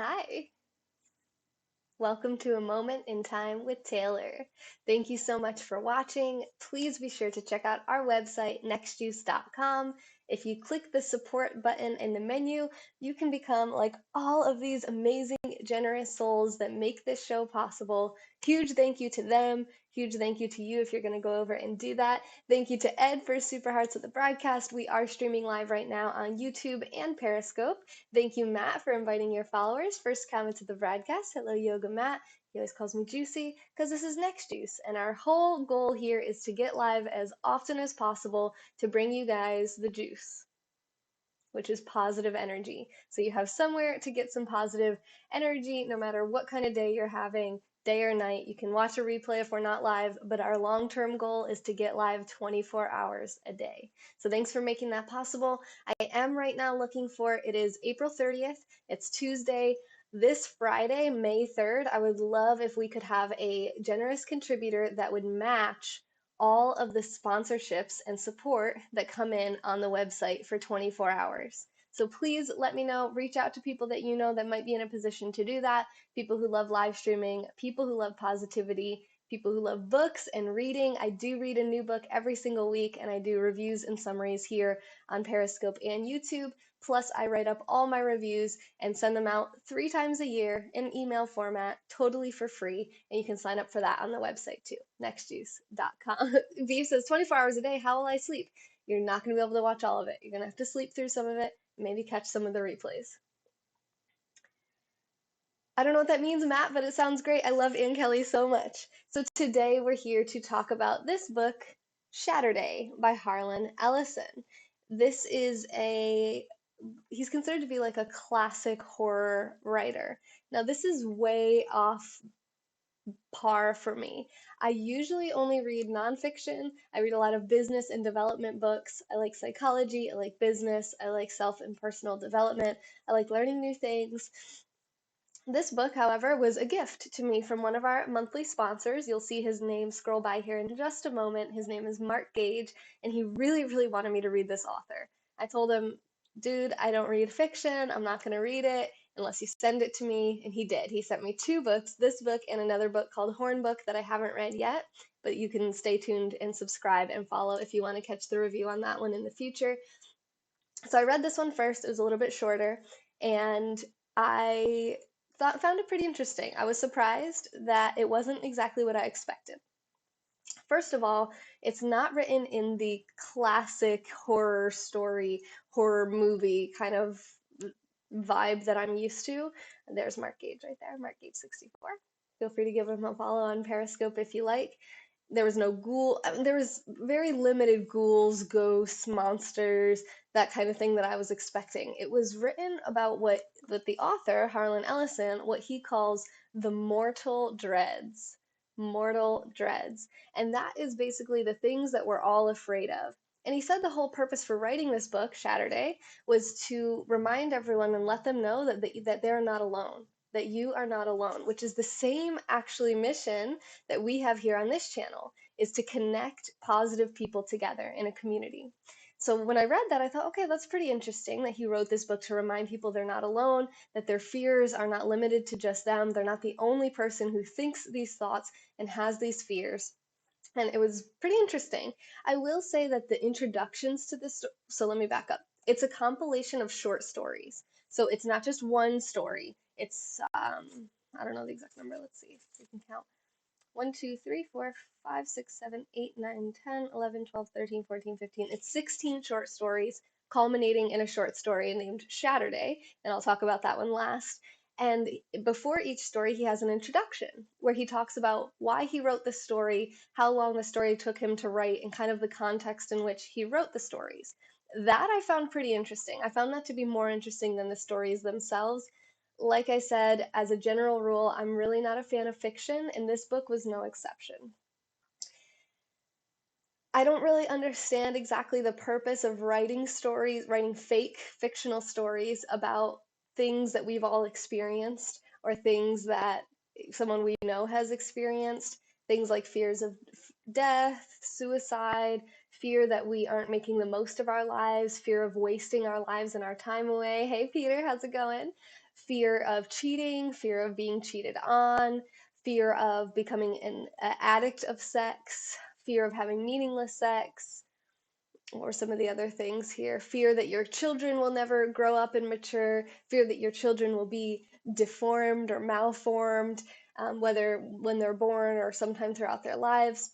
Hi, welcome to A Moment in Time with Taylor. Thank you so much for watching. Please be sure to check out our website, nextjuice.com. If you click the support button in the menu, you can become like all of these amazing, generous souls that make this show possible. Huge thank you to them. Huge thank you to you if you're going to go over and do that. Thank you to Ed for Super Hearts of the broadcast. We are streaming live right now on YouTube and Periscope. Thank you, Matt, for inviting your followers. First comment to the broadcast. Hello, Yoga Matt. He always calls me Juicy because this is Next Juice. And our whole goal here is to get live as often as possible to bring you guys the juice, which is positive energy. So you have somewhere to get some positive energy no matter what kind of day you're having, day or night. You can watch a replay if we're not live, but our long-term goal is to get live 24 hours a day. So thanks for making that possible. I am right now looking for, it is April 30th. It's Tuesday. This Friday, May 3rd, I would love if we could have a generous contributor that would match all of the sponsorships and support that come in on the website for 24 hours. So please let me know, reach out to people that you know that might be in a position to do that, people who love live streaming, people who love positivity, people who love books and reading. I do read a new book every single week, and I do reviews and summaries here on Periscope and YouTube. Plus, I write up all my reviews and send them out 3 times a year in email format, totally for free. And you can sign up for that on the website too, nextjuice.com. Beef says 24 hours a day, how will I sleep? You're not going to be able to watch all of it. You're going to have to sleep through some of it, maybe catch some of the replays. I don't know what that means, Matt, but it sounds great. I love Ann Kelly so much. So today we're here to talk about this book, Shatterday by Harlan Ellison. This is he's considered to be like a classic horror writer. Now, this is way off par for me. I usually only read nonfiction. I read a lot of business and development books. I like psychology, I like business, I like self and personal development, I like learning new things. This book, however, was a gift to me from one of our monthly sponsors. You'll see his name scroll by here in just a moment. His name is Mark Gage, and he really, really wanted me to read this author. I told him, dude, I don't read fiction. I'm not going to read it unless you send it to me. And he did. He sent me 2 books, this book and another book called Hornbook that I haven't read yet, but you can stay tuned and subscribe and follow if you want to catch the review on that one in the future. So I read this one first. It was a little bit shorter, and I found it pretty interesting. I was surprised that it wasn't exactly what I expected. First of all, it's not written in the classic horror story, horror movie kind of vibe that I'm used to. There's Mark Gage right there, Mark Gage 64. Feel free to give him a follow on Periscope if you like. There was no ghoul. There was very limited ghouls, ghosts, monsters, that kind of thing that I was expecting. It was written about what the author, Harlan Ellison, what he calls the mortal dreads. Mortal dreads. And that is basically the things that we're all afraid of. And he said the whole purpose for writing this book, Shatterday, was to remind everyone and let them know that they're not alone, that you are not alone, which is the same actually mission that we have here on this channel, is to connect positive people together in a community. So when I read that, I thought, okay, that's pretty interesting that he wrote this book to remind people they're not alone, that their fears are not limited to just them. They're not the only person who thinks these thoughts and has these fears. And it was pretty interesting. I will say that the introductions to this, so let me back up. It's a compilation of short stories. So it's not just one story. It's, I don't know the exact number. Let's see if we can count. 1, 2, 3, 4, 5, 6, 7, 8, 9, 10, 11, 12, 13, 14, 15. It's 16 short stories culminating in a short story named Shatterday, and I'll talk about that one last. And before each story, he has an introduction where he talks about why he wrote the story, how long the story took him to write, and kind of the context in which he wrote the stories. That I found pretty interesting. I found that to be more interesting than the stories themselves. Like I said, as a general rule, I'm really not a fan of fiction, and this book was no exception. I don't really understand exactly the purpose of writing stories, writing fake fictional stories about things that we've all experienced or things that someone we know has experienced. Things like fears of death, suicide, fear that we aren't making the most of our lives, fear of wasting our lives and our time away. Hey, Peter, how's it going? fear of cheating, fear of being cheated on, fear of becoming an addict of sex, fear of having meaningless sex, or some of the other things here. Fear that your children will never grow up and mature, fear that your children will be deformed or malformed, whether when they're born or sometime throughout their lives.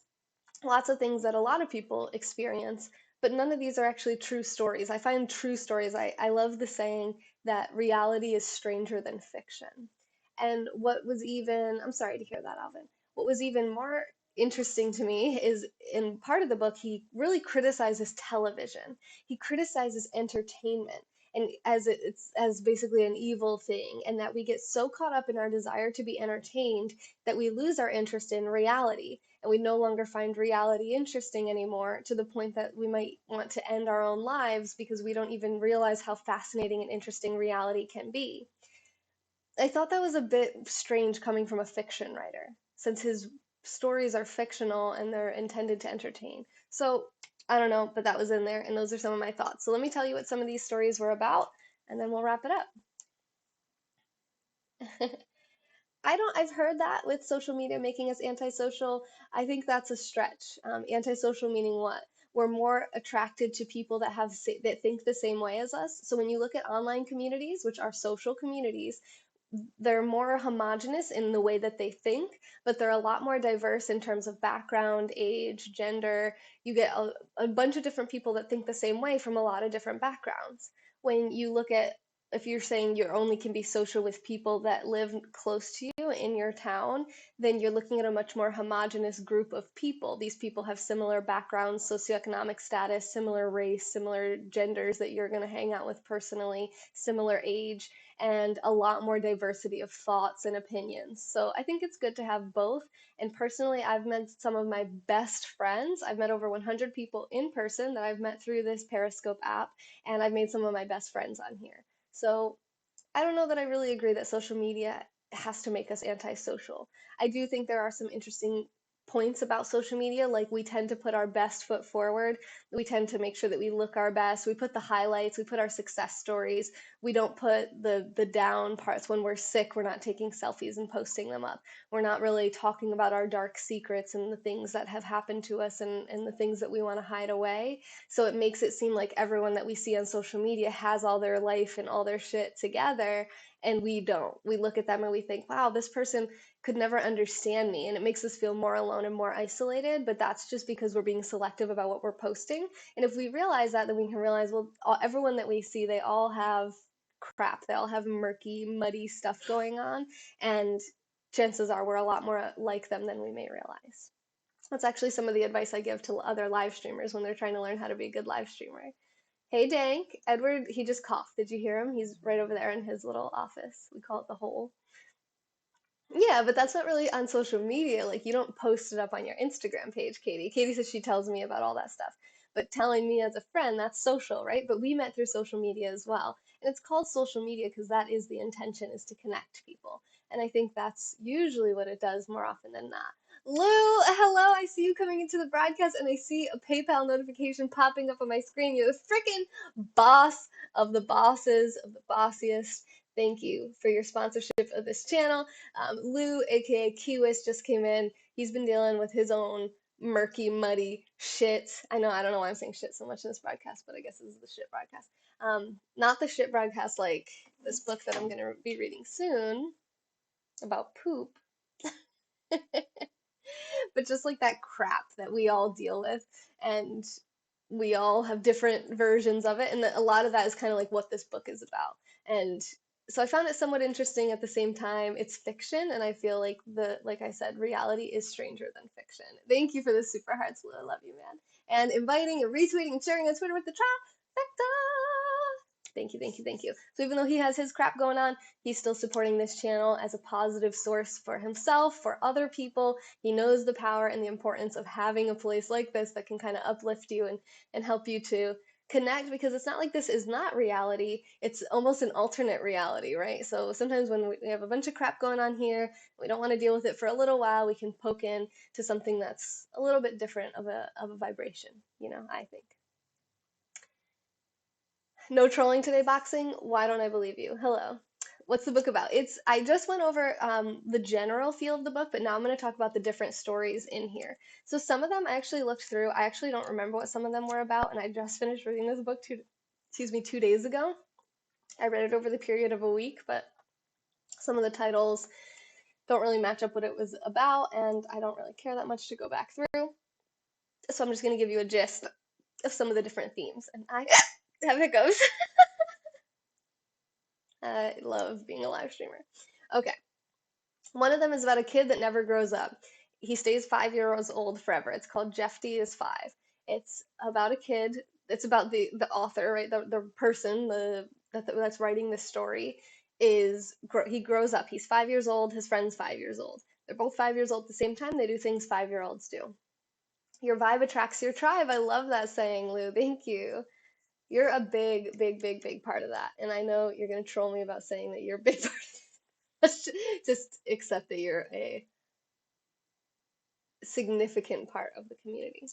Lots of things that a lot of people experience, but none of these are actually true stories. I find true stories, I love the saying that reality is stranger than fiction. And what was even, I'm sorry to hear that, Alvin. What was even more interesting to me is in part of the book, he really criticizes television. He criticizes entertainment and it's as basically an evil thing, and that we get so caught up in our desire to be entertained that we lose our interest in reality, and we no longer find reality interesting anymore, to the point that we might want to end our own lives because we don't even realize how fascinating and interesting reality can be. I thought that was a bit strange coming from a fiction writer, since his stories are fictional and they're intended to entertain. So I don't know, but that was in there, and those are some of my thoughts. So let me tell you what some of these stories were about, and then we'll wrap it up. I've heard that with social media making us antisocial. I think that's a stretch. Antisocial meaning what? We're more attracted to people that think the same way as us. So when you look at online communities, which are social communities, they're more homogenous in the way that they think, but they're a lot more diverse in terms of background, age, gender. You get a bunch of different people that think the same way from a lot of different backgrounds. When you look at, if you're saying you only can be social with people that live close to you in your town, then you're looking at a much more homogenous group of people. These people have similar backgrounds, socioeconomic status, similar race, similar genders that you're going to hang out with personally, similar age, and a lot more diversity of thoughts and opinions. So I think it's good to have both. And personally, I've met some of my best friends. I've met over 100 people in person that I've met through this Periscope app, and I've made some of my best friends on here. So I don't know that I really agree that social media has to make us antisocial. I do think there are some interesting points about social media, like we tend to put our best foot forward. We tend to make sure that we look our best. We put the highlights, we put our success stories. We don't put the down parts. When we're sick, we're not taking selfies and posting them up. We're not really talking about our dark secrets and the things that have happened to us, and the things that we want to hide away. So it makes it seem like everyone that we see on social media has all their life and all their shit together, and we don't. We look at them and we think, wow, this person could never understand me. And it makes us feel more alone and more isolated. But that's just because we're being selective about what we're posting. And if we realize that, then we can realize, well, everyone that we see, they all have crap. They all have murky, muddy stuff going on. And chances are we're a lot more like them than we may realize. That's actually some of the advice I give to other live streamers when they're trying to learn how to be a good live streamer. Hey, Dank. Edward, he just coughed. Did you hear him? He's right over there in his little office. We call it the hole. Yeah, but that's not really on social media. Like, you don't post it up on your Instagram page, Katie. Katie says she tells me about all that stuff. But telling me as a friend, that's social, right? But we met through social media as well. And it's called social media because that is the intention, is to connect people. And I think that's usually what it does more often than not. Lou, hello. I see you coming into the broadcast, and I see a PayPal notification popping up on my screen. You're the freaking boss of the bosses, of the bossiest. Thank you for your sponsorship of this channel. Lou, aka Kiwis, just came in. He's been dealing with his own murky, muddy shit. I don't know why I'm saying shit so much in this broadcast, but I guess this is the shit broadcast. Not the shit broadcast like this book that I'm going to be reading soon about poop, but just like that crap that we all deal with. And we all have different versions of it, and a lot of that is kind of like what this book is about. And so I found it somewhat interesting. At the same time, it's fiction, and I feel like like I said, reality is stranger than fiction. Thank you for the super hearts, Lou. I love you, man. And inviting and retweeting and sharing on Twitter with the trifecta. Thank you, thank you, thank you. So even though he has his crap going on, he's still supporting this channel as a positive source for himself, for other people. He knows the power and the importance of having a place like this that can kind of uplift you and help you to connect, because it's not like this is not reality. It's almost an alternate reality, right? So sometimes when we have a bunch of crap going on here, we don't want to deal with it for a little while, we can poke in to something that's a little bit different of a vibration, I think. No trolling today, boxing? Why don't I believe you? Hello. What's the book about? I just went over the general feel of the book, but now I'm going to talk about the different stories in here. So some of them I actually looked through. I actually don't remember what some of them were about, and I just finished reading this book excuse me, 2 days ago. I read it over the period of a week, but some of the titles don't really match up what it was about, and I don't really care that much to go back through. So I'm just going to give you a gist of some of the different themes. And I have hiccups. I love being a live streamer. Okay. One of them is about a kid that never grows up. He stays 5 years old forever. It's called Jeff D is Five. It's about a kid. It's about the author, right? The person that's writing this story he grows up. He's 5 years old. His friend's 5 years old. They're both 5 years old at the same time. They do things 5-year-olds do. Your vibe attracts your tribe. I love that saying, Lou. Thank you. You're a big, big, big, big part of that. And I know you're going to troll me about saying that you're a big part of it. Just accept that you're a significant part of the community.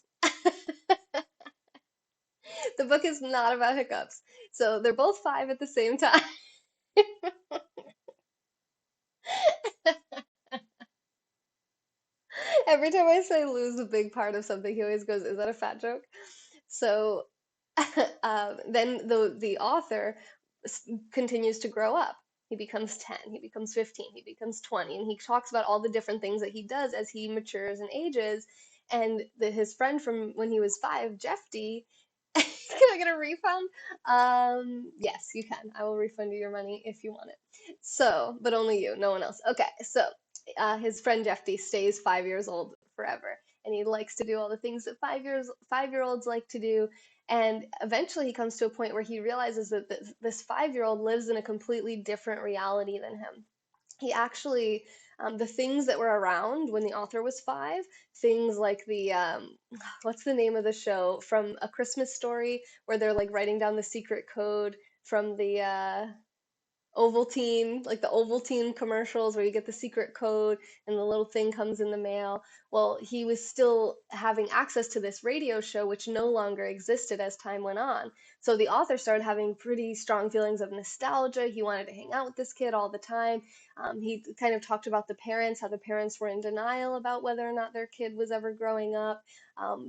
The book is not about hiccups. So they're both five at the same time. Every time I say lose a big part of something, he always goes, "Is that a fat joke?" So then the author continues to grow up. He becomes 10, he becomes 15, he becomes 20, and he talks about all the different things that he does as he matures and ages. And his friend from when he was 5, Jeff D, can I get a refund? Yes, you can. I will refund you your money if you want it. So, but only you, no one else. Okay, so his friend Jeff D stays 5 years old forever, and he likes to do all the things that 5-year-olds like to do. And eventually, he comes to a point where he realizes that this 5-year-old lives in a completely different reality than him. He actually, the things that were around when the author was 5, things like what's the name of the show from A Christmas Story, where they're like writing down the secret code from the Ovaltine, like the Ovaltine commercials where you get the secret code and the little thing comes in the mail. Well, he was still having access to this radio show, which no longer existed as time went on. So the author started having pretty strong feelings of nostalgia. He wanted to hang out with this kid all the time. He kind of talked about the parents, how the parents were in denial about whether or not their kid was ever growing up.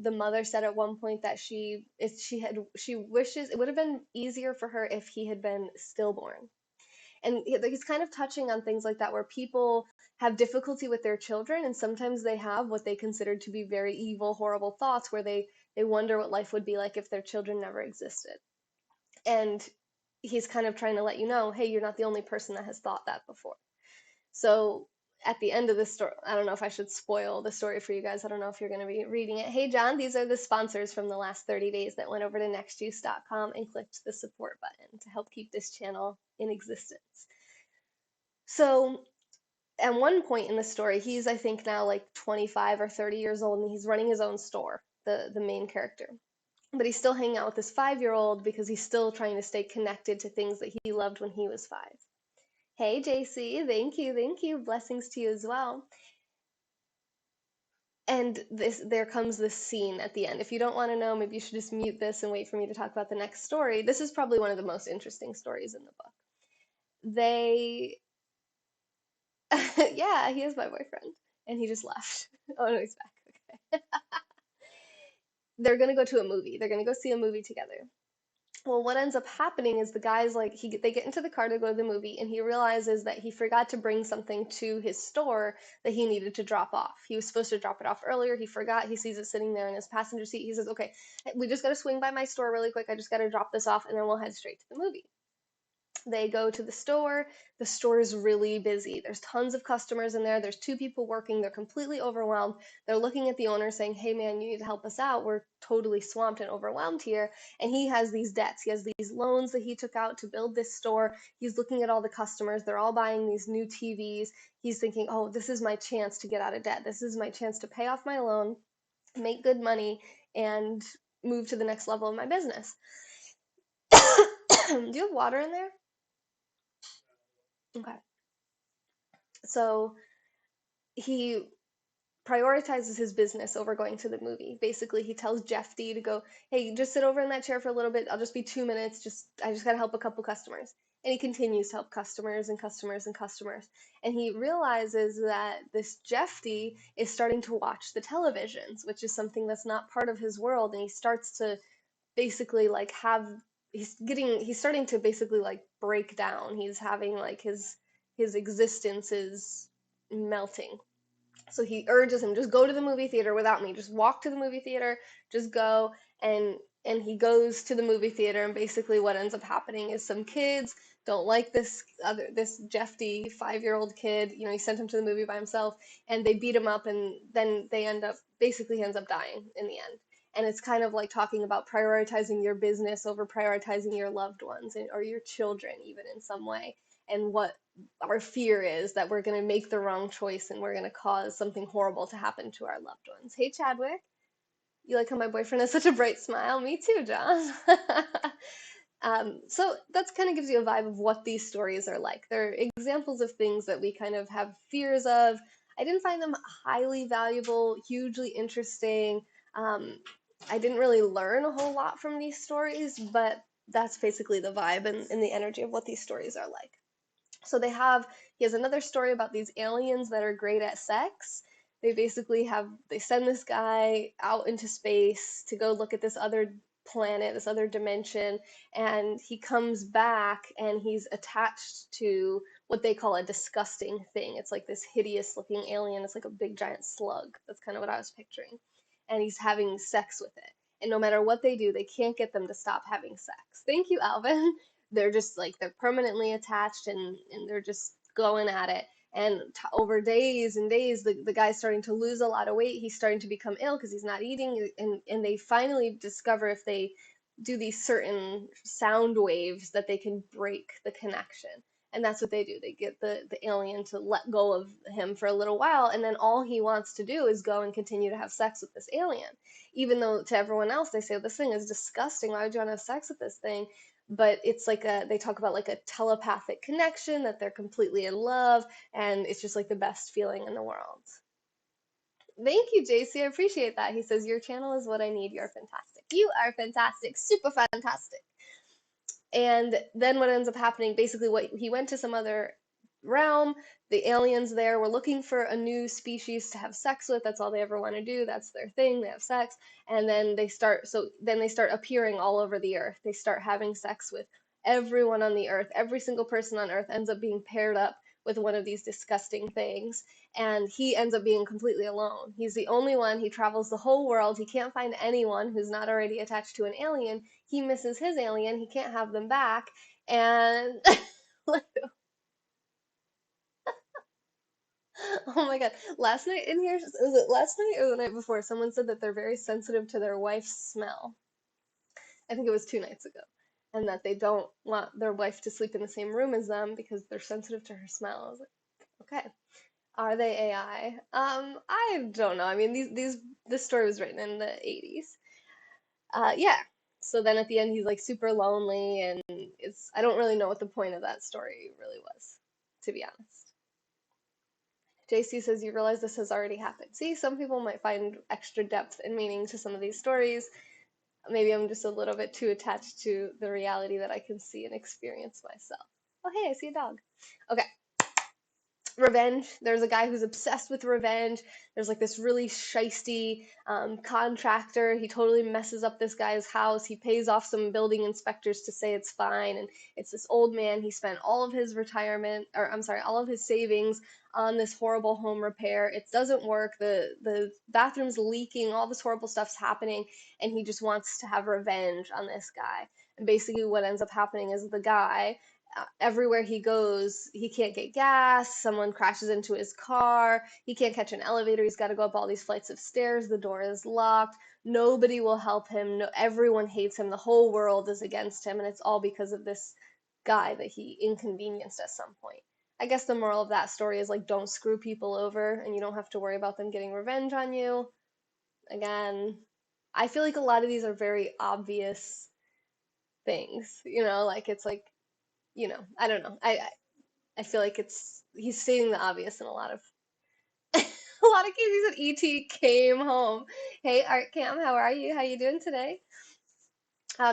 The mother said at one point that she wishes it would have been easier for her if he had been stillborn. And he's kind of touching on things like that where people have difficulty with their children, and sometimes they have what they consider to be very evil, horrible thoughts where they wonder what life would be like if their children never existed. And he's kind of trying to let you know, hey, you're not the only person that has thought that before. So at the end of this story, I don't know if I should spoil the story for you guys. I don't know if you're going to be reading it. Hey, John, these are the sponsors from the last 30 days that went over to nextjuice.com and clicked the support button to help keep this channel in existence. So at one point in the story, he's, I think, now like 25 or 30 years old, and he's running his own store, the main character. But he's still hanging out with this 5-year-old because he's still trying to stay connected to things that he loved when he was 5. Hey, JC, thank you, thank you. Blessings to you as well. And there comes this scene at the end. If you don't want to know, maybe you should just mute this and wait for me to talk about the next story. This is probably one of the most interesting stories in the book. They, yeah, he is my boyfriend, and he just left. Oh no, he's back. Okay. They're gonna go to a movie. They're gonna go see a movie together. Well, what ends up happening is the guy's like they get into the car to go to the movie, and he realizes that he forgot to bring something to his store that he needed to drop off. He was supposed to drop it off earlier. He forgot. He sees it sitting there in his passenger seat. He says, "Okay, we just got to swing by my store really quick. I just got to drop this off, and then we'll head straight to the movie." They go to the store. The store is really busy. There's tons of customers in there. There's 2 people working. They're completely overwhelmed. They're looking at the owner saying, "Hey man, you need to help us out. We're totally swamped and overwhelmed here." And he has these debts. He has these loans that he took out to build this store. He's looking at all the customers. They're all buying these new TVs. He's thinking, "Oh, this is my chance to get out of debt. This is my chance to pay off my loan, make good money, and move to the next level of my business." Do you have water in there? Okay. So he prioritizes his business over going to the movie. Basically, he tells Jeff D to go, "Hey, just sit over in that chair for a little bit. I'll just be 2 minutes. I just gotta help a couple customers." and he continues to help customers and customers and customers. And he realizes that this Jeffy is starting to watch the televisions, which is something that's not part of his world, and he starts to basically like have he's starting to basically like break down. He's having like his existence is melting. So he urges him, just go to the movie theater without me. Just walk to the movie theater. Just go. And he goes to the movie theater, and basically what ends up happening is some kids don't like this Jeffy 5-year-old kid. You know, he sent him to the movie by himself, and they beat him up, and then they end up basically he ends up dying in the end. And it's kind of like talking about prioritizing your business over prioritizing your loved ones or your children, even in some way, and what our fear is that we're going to make the wrong choice and we're going to cause something horrible to happen to our loved ones. Hey, Chadwick, you like how my boyfriend has such a bright smile? Me too, John. So that's kind of gives you a vibe of what these stories are like. They're examples of things that we kind of have fears of. I didn't find them highly valuable, hugely interesting. Um, I didn't really learn a whole lot from these stories, but that's basically the vibe and the energy of what these stories are like. So he has another story about these aliens that are great at sex. They send this guy out into space to go look at this other planet, this other dimension, and he comes back and he's attached to what they call a disgusting thing. It's like this hideous looking alien. It's like a big giant slug. That's kind of what I was picturing. And he's having sex with it. And no matter what they do, they can't get them to stop having sex. Thank you, Alvin. They're just like they're permanently attached, and they're just going at it. And over days and days, the guy's starting to lose a lot of weight. He's starting to become ill because he's not eating. And they finally discover if they do these certain sound waves that they can break the connection. And that's what they do. They get the alien to let go of him for a little while, and then all he wants to do is go and continue to have sex with this alien. Even though to everyone else they say, this thing is disgusting. Why would you want to have sex with this thing? But it's like they talk about like a telepathic connection, that they're completely in love, and it's just like the best feeling in the world. Thank you, JC. I appreciate that. He says, your channel is what I need. You're fantastic. You are fantastic. Super fantastic. And then what ends up happening, basically what he went to some other realm, the aliens there were looking for a new species to have sex with. That's all they ever want to do. That's their thing. They have sex. And then they start appearing all over the earth. They start having sex with everyone on the earth. Every single person on earth ends up being paired up with one of these disgusting things, and he ends up being completely alone. He's the only one. He travels the whole world. He can't find anyone who's not already attached to an alien. He misses his alien. He can't have them back. And oh my God. Last night in here, was it last night or the night before? Someone said that they're very sensitive to their wife's smell. I think it was 2 nights ago. And that they don't want their wife to sleep in the same room as them because they're sensitive to her smell. I was like, okay. Are they AI? I don't know. I mean, this story was written in the 80s. Yeah. So then at the end, he's like super lonely, and I don't really know what the point of that story really was, to be honest. JC says, you realize this has already happened. See, some people might find extra depth and meaning to some of these stories. Maybe I'm just a little bit too attached to the reality that I can see and experience myself. Oh, hey, I see a dog. Okay. Revenge. There's a guy who's obsessed with revenge. There's like this really shisty contractor. He totally messes up this guy's house. He pays off some building inspectors to say it's fine. And it's this old man. He spent all of his retirement, or I'm sorry, all of his savings on this horrible home repair. It doesn't work. The bathroom's leaking. All this horrible stuff's happening. And he just wants to have revenge on this guy. And basically what ends up happening is the guy everywhere he goes, he can't get gas. Someone crashes into his car. He can't catch an elevator. He's got to go up all these flights of stairs. The door is locked. Nobody will help him. No, everyone hates him. The whole world is against him. And it's all because of this guy that he inconvenienced at some point. I guess the moral of that story is like, don't screw people over and you don't have to worry about them getting revenge on you. Again, I feel like a lot of these are very obvious things, like it's like, I don't know. I feel like he's stating the obvious in a lot of a lot of cases. That ET came home. Hey, Art Cam, how are you? How you doing today?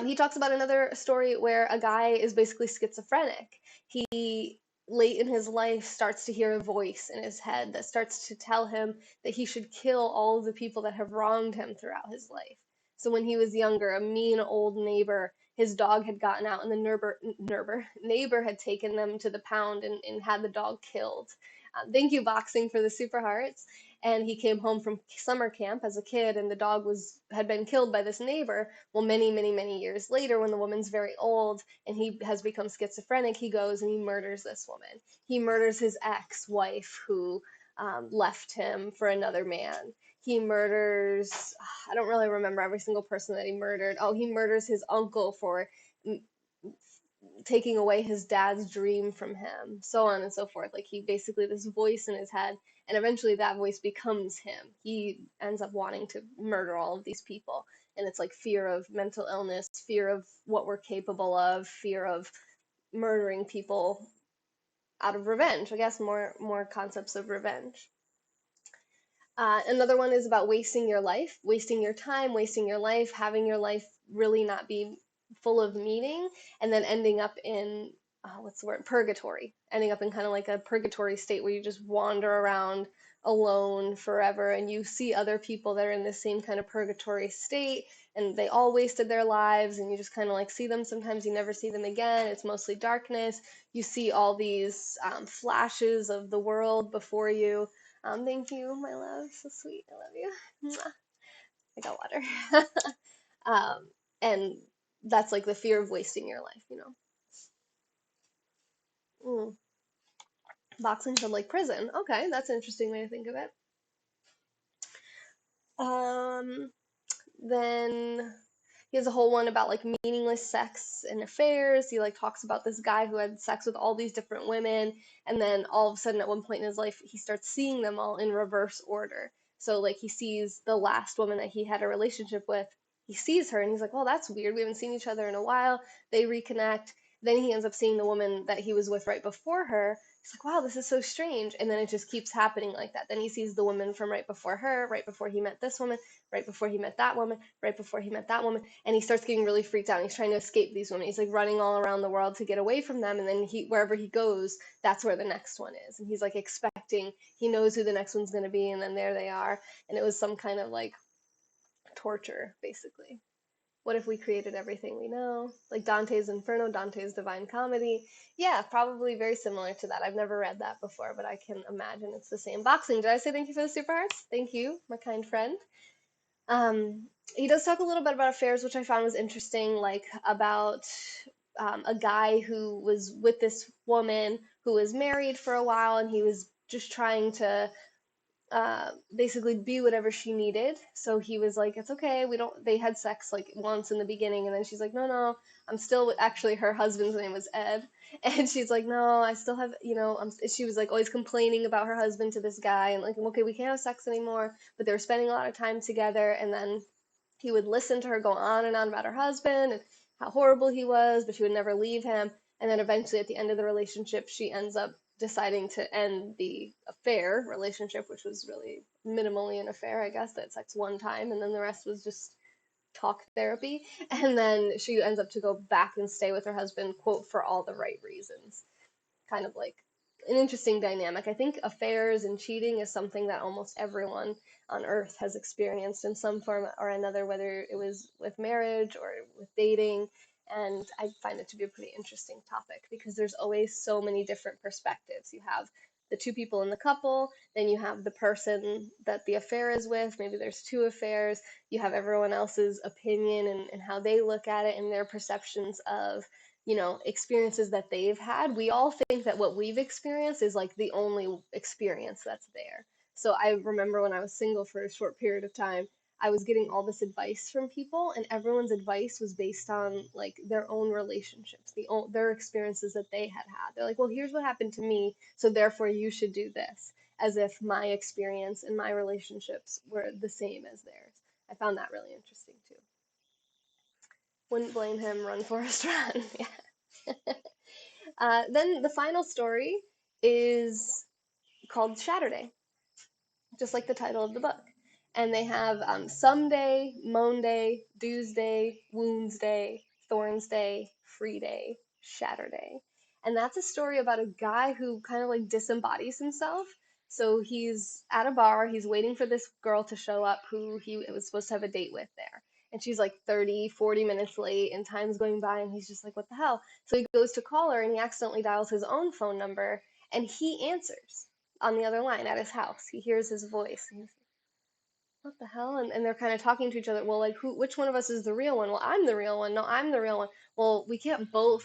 He talks about another story where a guy is basically schizophrenic. He, late in his life, starts to hear a voice in his head that starts to tell him that he should kill all of the people that have wronged him throughout his life. So when he was younger, a mean old neighbor, his dog had gotten out, and the neighbor had taken them to the pound and had the dog killed. Thank you, boxing, for the super hearts. And he came home from summer camp as a kid, and the dog was had been killed by this neighbor. Well, many years later, when the woman's very old and he has become schizophrenic, he goes and he murders this woman. He murders his ex-wife who left him for another man. He murders, I don't really remember every single person that he murdered. Oh, he murders his uncle for taking away his dad's dream from him, so on and so forth. Like, he basically, this voice in his head, and eventually that voice becomes him. He ends up wanting to murder all of these people. And it's like fear of mental illness, fear of what we're capable of, fear of murdering people out of revenge. I guess more concepts of revenge. Another one is about wasting your life, wasting your time, wasting your life, having your life really not be full of meaning, and then ending up in what's the word? Purgatory. Ending up in kind of like a purgatory state where you just wander around alone forever, and you see other people that are in the same kind of purgatory state, and they all wasted their lives, and you just kind of like see them. Sometimes you never see them again. It's mostly darkness. You see all these flashes of the world before you. Thank you, my love. So sweet. I love you. Mwah. I got water. um, and that's like the fear of wasting your life, you know. Mm. Boxing from like prison. Okay, that's an interesting way to think of it. Um, then he has a whole one about like meaningless sex and affairs. He like talks about this guy who had sex with all these different women, and then all of a sudden at one point in his life he starts seeing them all in reverse order. So like he sees the last woman that he had a relationship with, he sees her and he's like, well, that's weird. We haven't seen each other in a while. They reconnect. Then he ends up seeing the woman that he was with right before her. He's like, wow, this is so strange. And then it just keeps happening like that. Then he sees the woman from right before her, right before he met this woman, right before he met that woman, right before he met that woman, and he starts getting really freaked out. He's trying to escape these women. He's like running all around the world to get away from them, and then he wherever he goes, that's where the next one is. And he's like expecting, he knows who the next one's going to be, and then there they are. And it was some kind of like torture, basically. What if we created everything we know? Like Dante's Inferno, Dante's Divine Comedy. Yeah, probably very similar to that. I've never read that before, but I can imagine it's the same. Boxing, did I say thank you for the super hearts? Thank you, my kind friend. Um, he does talk a little bit about affairs, which I found was interesting, like about a guy who was with this woman who was married for a while, and he was just trying to basically be whatever she needed. So he was like, "It's okay. We don't." They had sex like once in the beginning, and then she's like, "No, no, I'm still actually her husband's name was Ed, and she's like, "No, I still have, you know." She was like always complaining about her husband to this guy, and like, "Okay, we can't have sex anymore." But they were spending a lot of time together, and then he would listen to her go on and on about her husband and how horrible he was, but she would never leave him. And then eventually, at the end of the relationship, she ends up deciding to end the affair relationship, which was really minimally an affair, I guess. That sex one time, and then the rest was just talk therapy. And then she ends up to go back and stay with her husband, quote, for all the right reasons. Kind of like an interesting dynamic. I think affairs and cheating is something that almost everyone on earth has experienced in some form or another, whether it was with marriage or with dating. And I find it to be a pretty interesting topic because there's always so many different perspectives. You have the two people in the couple, then you have the person that the affair is with, maybe there's two affairs, you have everyone else's opinion and how they look at it and their perceptions of, you know, experiences that they've had. We all think that what we've experienced is like the only experience that's there. So I remember when I was single for a short period of time, I was getting all this advice from people, and everyone's advice was based on like their own relationships, their experiences that they had had. They're like, well, here's what happened to me, so therefore you should do this, as if my experience and my relationships were the same as theirs. I found that really interesting too. Wouldn't blame him. Run, Forrest, run. Yeah. Then the final story is called Shatterday, just like the title of the book. And they have Someday, Monday, Doomsday, Woundsday, Thornsday, Free Day, Shatterday. And that's a story about a guy who kind of like disembodies himself. So he's at a bar, he's waiting for this girl to show up who he was supposed to have a date with there. And she's like 30, 40 minutes late, and time's going by, and he's just like, what the hell? So he goes to call her, and he accidentally dials his own phone number, and he answers on the other line at his house. He hears his voice, and he's what the hell? And they're kind of talking to each other. Well, like, which one of us is the real one? Well, I'm the real one. No, I'm the real one. Well, we can't both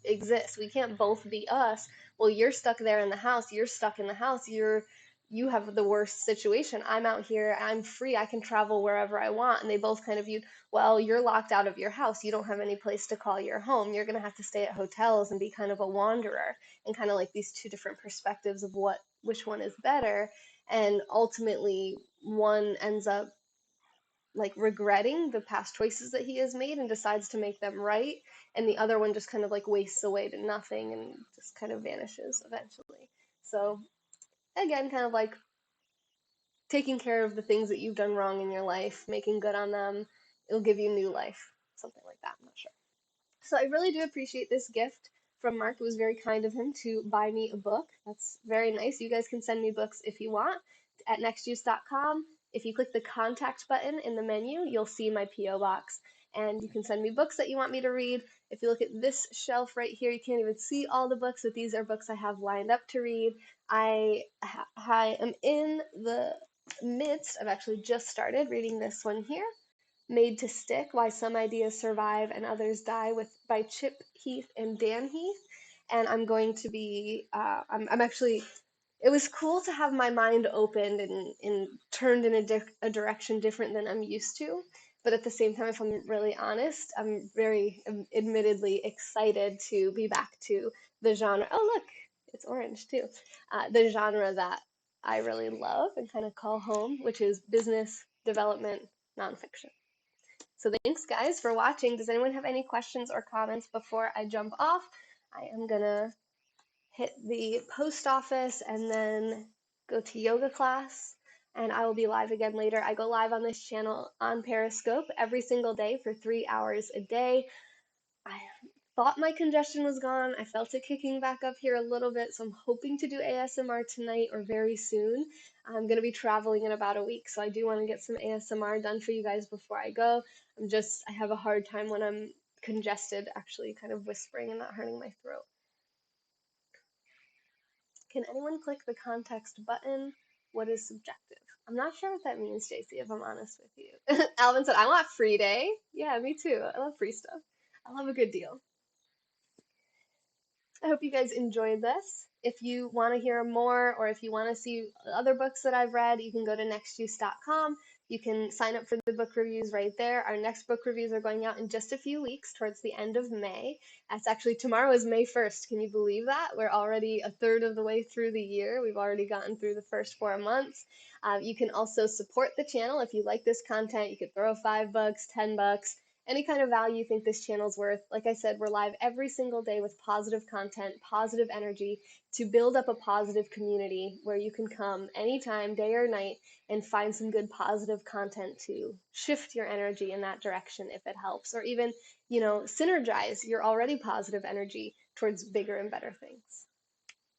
exist. We can't both be us. Well, you're stuck there in the house. You're stuck in the house. You have the worst situation. I'm out here. I'm free. I can travel wherever I want. And they both kind of viewed, well, you're locked out of your house. You don't have any place to call your home. You're going to have to stay at hotels and be kind of a wanderer. And kind of like these two different perspectives of which one is better. And ultimately, one ends up like regretting the past choices that he has made and decides to make them right, and the other one just kind of like wastes away to nothing and just kind of vanishes eventually. So again, kind of like taking care of the things that you've done wrong in your life, making good on them, it'll give you new life, something like that. I'm not sure. So I really do appreciate this gift from Mark. It was very kind of him to buy me a book. That's very nice. You guys can send me books if you want at nextjuice.com. If you click the contact button in the menu, you'll see my P.O. box. And you can send me books that you want me to read. If you look at this shelf right here, you can't even see all the books, but these are books I have lined up to read. I am in the midst, I've actually just started reading this one here, Made to Stick: Why Some Ideas Survive and Others Die by Chip Heath and Dan Heath. And I'm going to be, I'm actually, it was cool to have my mind opened and turned in a direction different than I'm used to. But at the same time, if I'm really honest, I'm very admittedly excited to be back to the genre. Oh, look, it's orange too. The genre that I really love and kind of call home, which is business development nonfiction. So thanks guys for watching. Does anyone have any questions or comments before I jump off? I am gonna hit the post office and then go to yoga class, and I will be live again later. I go live on this channel on Periscope every single day for 3 hours a day. I thought my congestion was gone. I felt it kicking back up here a little bit, so I'm hoping to do ASMR tonight or very soon. I'm going to be traveling in about a week, so I do want to get some ASMR done for you guys before I go. I have a hard time when I'm congested, actually kind of whispering and not hurting my throat. Can anyone click the context button? What is subjective? I'm not sure what that means, JC, if I'm honest with you. Alvin said, I want free day. Yeah, me too. I love free stuff. I love a good deal. I hope you guys enjoyed this. If you want to hear more or if you want to see other books that I've read, you can go to nextjuice.com. You can sign up for the book reviews right there. Our next book reviews are going out in just a few weeks, towards the end of May. That's actually, tomorrow is May 1st. Can you believe that? We're already a third of the way through the year. We've already gotten through the first 4 months. You can also support the channel. If you like this content, you could throw $5, $10, any kind of value you think this channel's worth. Like I said, we're live every single day with positive content, positive energy to build up a positive community where you can come anytime, day or night, and find some good positive content to shift your energy in that direction if it helps, or even, synergize your already positive energy towards bigger and better things.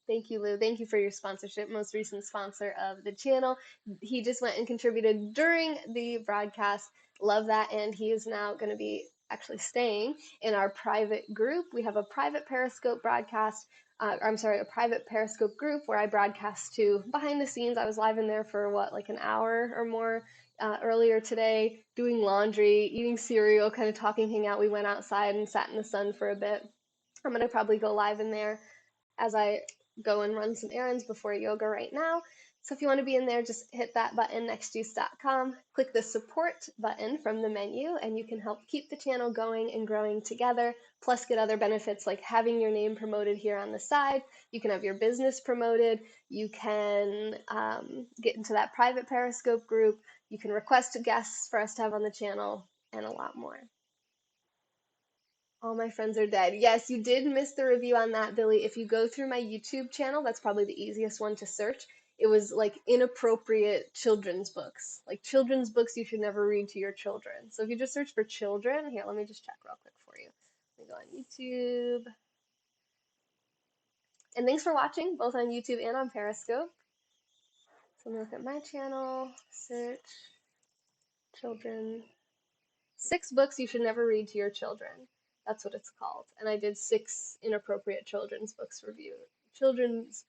Thank you, Lou. Thank you for your sponsorship, most recent sponsor of the channel. He just went and contributed during the broadcast. Love that. And he is now going to be actually staying in our private group. We have a private Periscope broadcast. A private Periscope group where I broadcast to behind the scenes. I was live in there for like an hour or more earlier today, doing laundry, eating cereal, kind of talking, hang out. We went outside and sat in the sun for a bit. I'm going to probably go live in there as I go and run some errands before yoga right now. So if you want to be in there, just hit that button, nextjuice.com, click the support button from the menu, and you can help keep the channel going and growing together, plus get other benefits like having your name promoted here on the side. You can have your business promoted. You can get into that private Periscope group. You can request guests for us to have on the channel, and a lot more. All my friends are dead. Yes, you did miss the review on that, Billy. If you go through my YouTube channel, that's probably the easiest one to search. it was like inappropriate children's books, like children's books you should never read to your children. So if you just search for children, here, let me just check real quick for you. Let me go on YouTube. And thanks for watching, both on YouTube and on Periscope. So I'm gonna look at my channel, search children. 6 books you should never read to your children. That's what it's called. And I did 6 inappropriate children's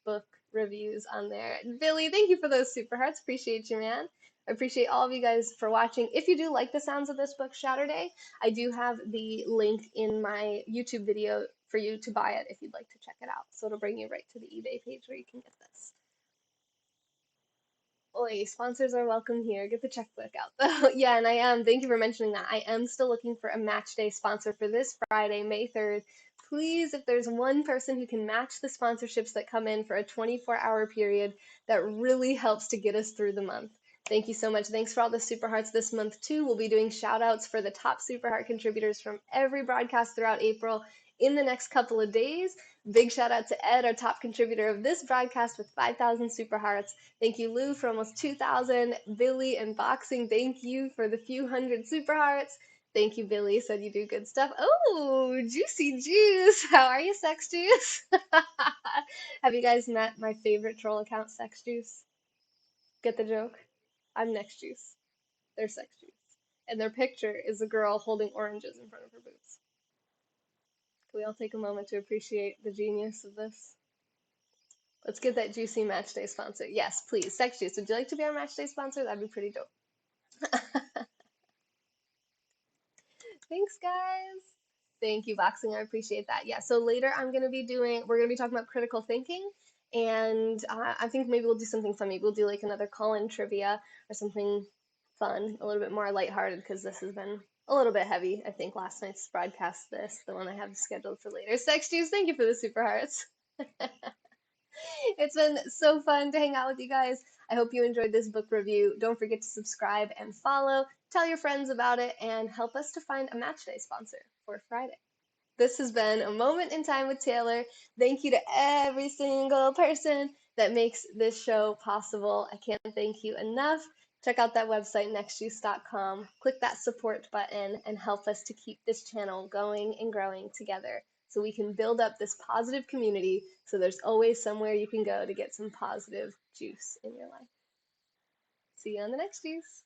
book reviews on there. And Billy, thank you for those super hearts. Appreciate you, man. I appreciate all of you guys for watching. If you do like the sounds of this book, Shatterday, I do have the link in my YouTube video for you to buy it if you'd like to check it out. So it'll bring you right to the eBay page where you can get this. Oi, sponsors are welcome here. Get the checkbook out though. Yeah, and I am. Thank you for mentioning that. I am still looking for a match day sponsor for this Friday, May 3rd. Please, if there's one person who can match the sponsorships that come in for a 24-hour period, that really helps to get us through the month. Thank you so much. Thanks for all the super hearts this month too. We'll be doing shout outs for the top super heart contributors from every broadcast throughout April in the next couple of days. Big shout out to Ed, our top contributor of this broadcast with 5,000 super hearts. Thank you, Lou, for almost 2,000. Billy and Boxing, thank you for the few hundred super hearts. Thank you, Billy. Said you do good stuff. Oh, Juicy Juice. How are you, Sex Juice? Have you guys met my favorite troll account, Sex Juice? Get the joke? I'm Next Juice. They're Sex Juice. And their picture is a girl holding oranges in front of her boobs. Can we all take a moment to appreciate the genius of this? Let's get that juicy match day sponsor. Yes, please. Sex Juice. Would you like to be our match day sponsor? That'd be pretty dope. Thanks, guys. Thank you, Boxing. I appreciate that. Yeah, so later we're going to be talking about critical thinking. And I think maybe we'll do something fun. Maybe we'll do like another call-in trivia or something fun, a little bit more lighthearted, because this has been a little bit heavy. I think last night's broadcast, the one I have scheduled for later. Sex Juice, thank you for the super hearts. It's been so fun to hang out with you guys. I hope you enjoyed this book review. Don't forget to subscribe and follow. Tell your friends about it and help us to find a match day sponsor for Friday. This has been a moment in time with Taylor. Thank you to every single person that makes this show possible. I can't thank you enough. Check out that website, nextjuice.com. Click that support button and help us to keep this channel going and growing together so we can build up this positive community so there's always somewhere you can go to get some positive juice in your life. See you on the next juice.